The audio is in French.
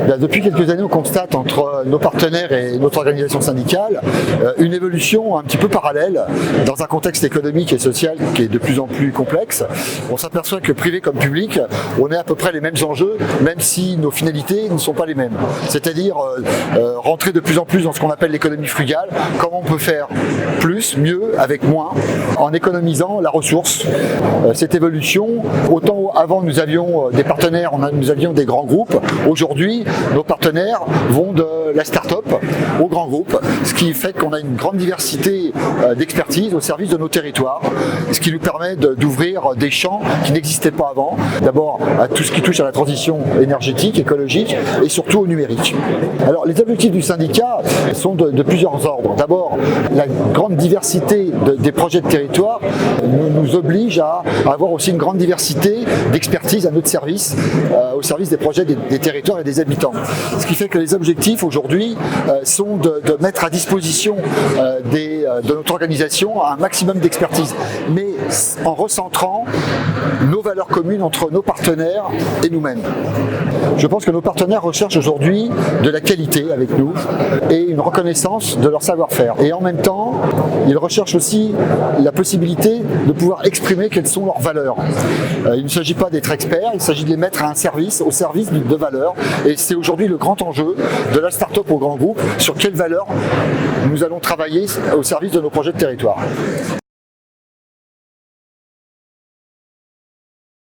Depuis quelques années, on constate entre nos partenaires et notre organisation syndicale une évolution un petit peu parallèle dans un contexte économique et social qui est de plus en plus complexe. On s'aperçoit que privé comme public, on est à peu près les mêmes enjeux, même si nos finalités ne sont pas les mêmes. C'est-à-dire rentrer de plus en plus dans ce qu'on appelle l'économie frugale, comment on peut faire plus, mieux, avec moins, en économisant la ressource. Cette évolution, autant avant nous avions des partenaires, nous avions des grands groupes, aujourd'hui nos partenaires vont de la start-up au grand groupe, ce qui fait qu'on a une grande diversité d'expertise au service de nos territoires, ce qui nous permet d'ouvrir des champs qui n'existaient pas avant, d'abord à tout ce qui touche à la transition énergétique, écologique et surtout au numérique. Alors les objectifs du syndicat sont de plusieurs ordres. D'abord, la grande diversité des projets de territoire nous oblige à avoir aussi une grande diversité d'expertise à notre service, au service des projets des territoires et des habitants. Ce qui fait que les objectifs aujourd'hui sont de mettre à disposition de notre organisation un maximum d'expertise, mais en recentrant nos valeurs communes entre nos partenaires et nous-mêmes. Je pense que nos partenaires recherchent aujourd'hui de la qualité avec nous et une reconnaissance de leur savoir-faire. Et en même temps, ils recherchent aussi la possibilité de pouvoir exprimer quelles sont leurs valeurs. Il ne s'agit pas d'être expert, il s'agit de les mettre à un service, au service de valeurs. Et c'est aujourd'hui le grand enjeu de la start-up au grand groupe, sur quelles valeurs nous allons travailler au service de nos projets de territoire.